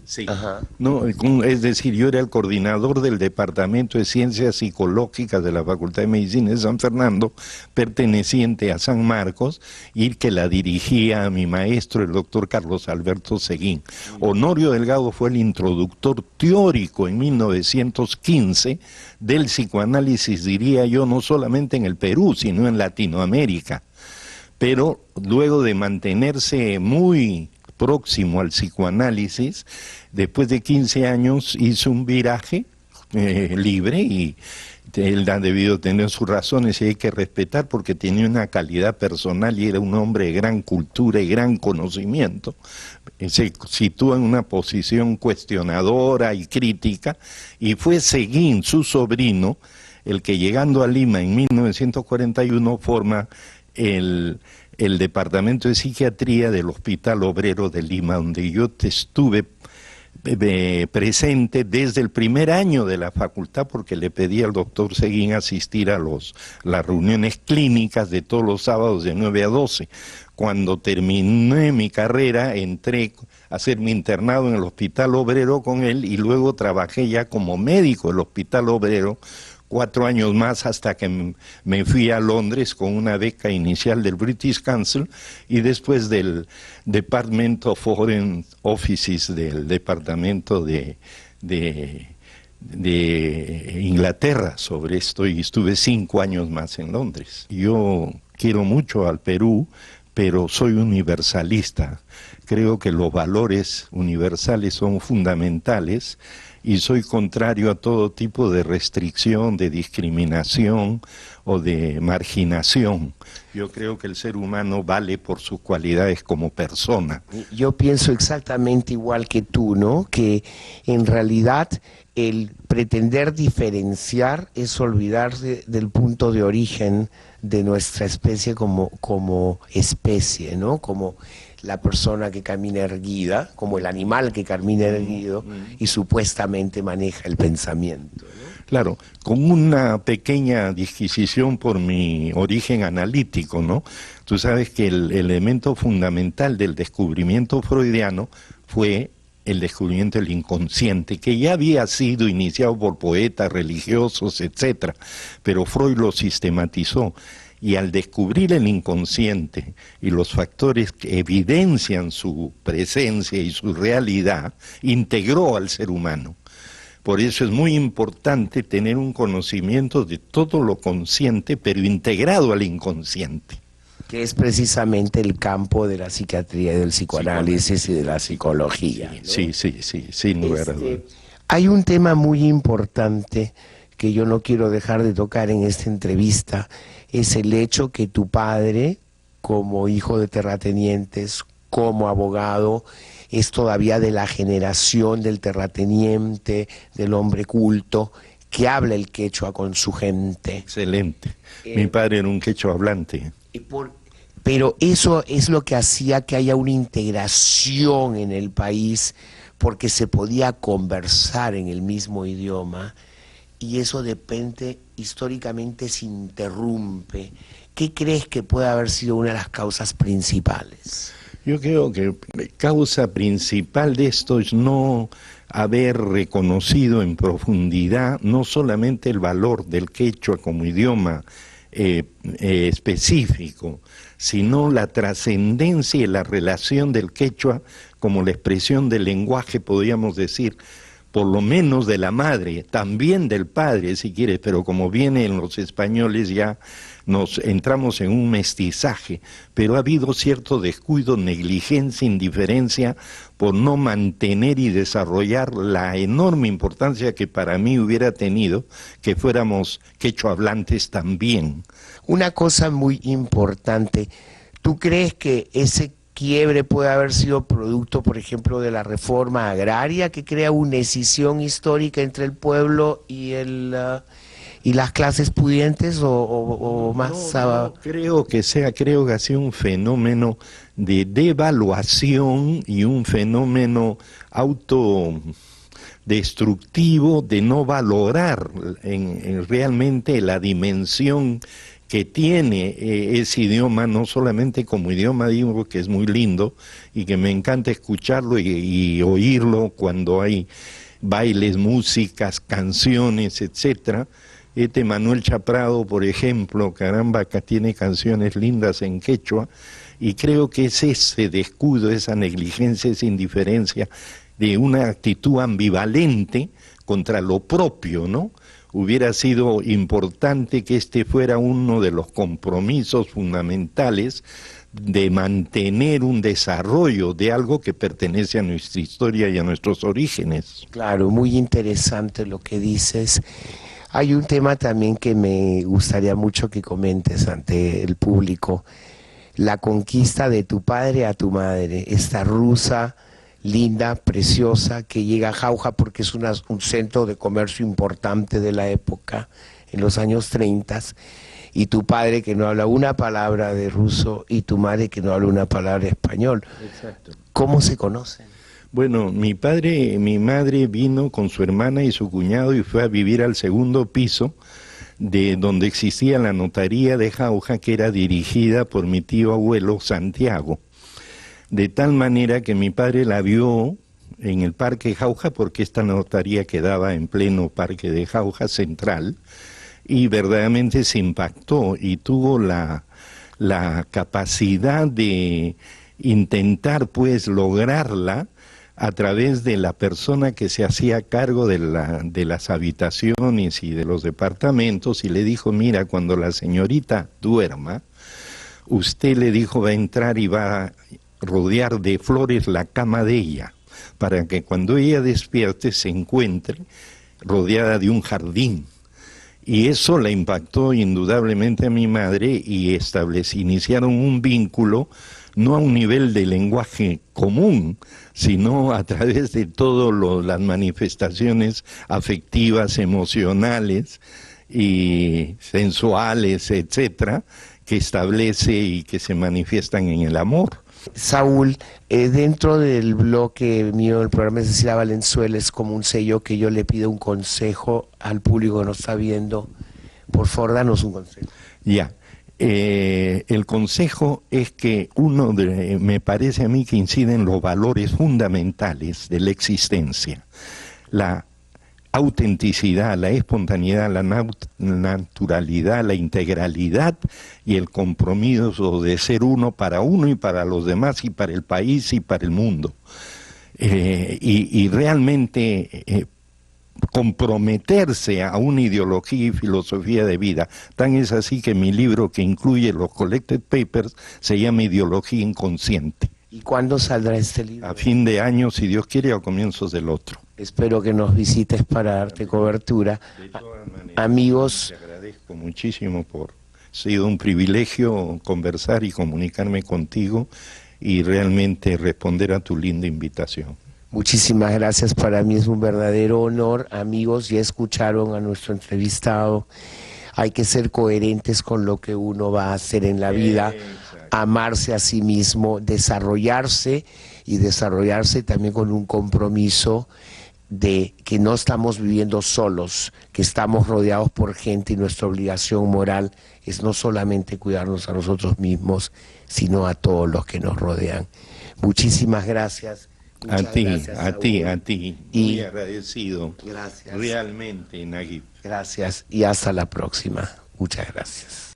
Sí. Ajá. No, es decir, yo era el coordinador del Departamento de Ciencias Psicológicas de la Facultad de Medicina de San Fernando, perteneciente a San Marcos, y que la dirigía a mi maestro, el doctor Carlos Alberto Seguín. Honorio Delgado fue el introductor teórico en 1915 del psicoanálisis, diría yo, no solamente en el Perú, sino en Latinoamérica. Pero luego de mantenerse muy próximo al psicoanálisis, después de 15 años hizo un viraje libre, y él ha debido tener sus razones y hay que respetar, porque tenía una calidad personal y era un hombre de gran cultura y gran conocimiento. Se sitúa en una posición cuestionadora y crítica, y fue Seguín, su sobrino, el que, llegando a Lima en 1941, forma el Departamento de Psiquiatría del Hospital Obrero de Lima, donde yo estuve presente desde el primer año de la facultad, porque le pedí al doctor Seguín asistir a las reuniones clínicas de todos los sábados de 9 a 12. Cuando terminé mi carrera, entré a hacer mi internado en el Hospital Obrero con él, y luego trabajé ya como médico del Hospital Obrero 4 años más, hasta que me fui a Londres con una beca inicial del British Council y después del Department of Foreign Offices del Departamento de Inglaterra sobre esto, y estuve 5 años más en Londres. Yo quiero mucho al Perú, pero soy universalista. Creo que los valores universales son fundamentales, y soy contrario a todo tipo de restricción, de discriminación o de marginación. Yo creo que el ser humano vale por sus cualidades como persona. Yo pienso exactamente igual que tú, ¿no? Que en realidad el pretender diferenciar es olvidarse del punto de origen de nuestra especie como especie, ¿no? Como la persona que camina erguida, como el animal que camina erguido y supuestamente maneja el pensamiento, ¿no? Claro, con una pequeña disquisición por mi origen analítico, ¿no? Tú sabes que el elemento fundamental del descubrimiento freudiano fue el descubrimiento del inconsciente, que ya había sido iniciado por poetas religiosos, etcétera, pero Freud lo sistematizó. Y al descubrir el inconsciente y los factores que evidencian su presencia y su realidad, integró al ser humano. Por eso es muy importante tener un conocimiento de todo lo consciente, pero integrado al inconsciente. Que es precisamente el campo de la psiquiatría y del psicoanálisis y de la psicología, ¿no? Sí, sin lugar a dudas. Hay un tema muy importante que yo no quiero dejar de tocar en esta entrevista, es el hecho que tu padre, como hijo de terratenientes, como abogado, es todavía de la generación del terrateniente, del hombre culto, que habla el quechua con su gente. Excelente. Mi padre era un quechua hablante. Pero eso es lo que hacía que haya una integración en el país, porque se podía conversar en el mismo idioma, y eso depende, históricamente se interrumpe. ¿Qué crees que puede haber sido una de las causas principales? Yo creo que la causa principal de esto es no haber reconocido en profundidad no solamente el valor del quechua como idioma específico, sino la trascendencia y la relación del quechua como la expresión del lenguaje, podríamos decir, por lo menos de la madre, también del padre si quieres, pero como vienen los españoles ya nos entramos en un mestizaje, pero ha habido cierto descuido, negligencia, indiferencia por no mantener y desarrollar la enorme importancia que para mí hubiera tenido que fuéramos quechua hablantes también. Una cosa muy importante, ¿tú crees que ese quiebre puede haber sido producto, por ejemplo, de la reforma agraria, que crea una escisión histórica entre el pueblo y las clases pudientes, o más? No creo que ha sido un fenómeno de devaluación y un fenómeno autodestructivo de no valorar en realmente la dimensión que tiene ese idioma, no solamente como idioma, digo que es muy lindo y que me encanta escucharlo y oírlo cuando hay bailes, músicas, canciones, etcétera. Manuel Chaprado, por ejemplo, caramba, que tiene canciones lindas en quechua, y creo que es ese descuido, esa negligencia, esa indiferencia de una actitud ambivalente contra lo propio, ¿no? Hubiera sido importante que este fuera uno de los compromisos fundamentales de mantener un desarrollo de algo que pertenece a nuestra historia y a nuestros orígenes. Claro, muy interesante lo que dices. Hay un tema también que me gustaría mucho que comentes ante el público, la conquista de tu padre a tu madre, esta rusa linda, preciosa, que llega a Jauja porque es un centro de comercio importante de la época, en los años 30, y tu padre que no habla una palabra de ruso y tu madre que no habla una palabra de español. Exacto. ¿Cómo se conocen? Bueno, mi madre vino con su hermana y su cuñado y fue a vivir al segundo piso de donde existía la notaría de Jauja, que era dirigida por mi tío abuelo Santiago. De tal manera que mi padre la vio en el Parque Jauja, porque esta notaría quedaba en pleno Parque de Jauja Central, y verdaderamente se impactó y tuvo la capacidad de intentar pues lograrla a través de la persona que se hacía cargo de las habitaciones y de los departamentos, y le dijo, mira, cuando la señorita duerma, usted, le dijo, va a entrar y va a rodear de flores la cama de ella, para que cuando ella despierte se encuentre rodeada de un jardín. Y eso la impactó indudablemente a mi madre y iniciaron un vínculo, no a un nivel de lenguaje común, sino a través de todas las manifestaciones afectivas, emocionales y sensuales, etcétera, que establece y que se manifiestan en el amor. Saúl, dentro del bloque mío del programa de Cecilia Valenzuela es como un sello que yo le pido un consejo al público que nos está viendo. Por favor, danos un consejo. Ya, el consejo es que me parece a mí que inciden los valores fundamentales de la existencia, la autenticidad, la espontaneidad, la naturalidad, la integralidad y el compromiso de ser uno y para los demás y para el país y para el mundo. Y realmente comprometerse a una ideología y filosofía de vida. Tan es así que mi libro, que incluye los Collected Papers, se llama Ideología Inconsciente. ¿Y cuándo saldrá este libro? A fin de año, si Dios quiere, a comienzos del otro. Espero que nos visites para darte cobertura. De todas maneras, amigos, te agradezco muchísimo ha sido un privilegio conversar y comunicarme contigo y realmente responder a tu linda invitación. muchísimas gracias, para mí es un verdadero honor. Amigos, ya escucharon a nuestro entrevistado. Hay que ser coherentes con lo que uno va a hacer en la vida, amarse a sí mismo, desarrollarse y desarrollarse también con un compromiso de que no estamos viviendo solos, que estamos rodeados por gente, y nuestra obligación moral es no solamente cuidarnos a nosotros mismos, sino a todos los que nos rodean. Muchísimas gracias. A ti, muy agradecido. Gracias. Realmente, Naguib. Gracias y hasta la próxima. Muchas gracias.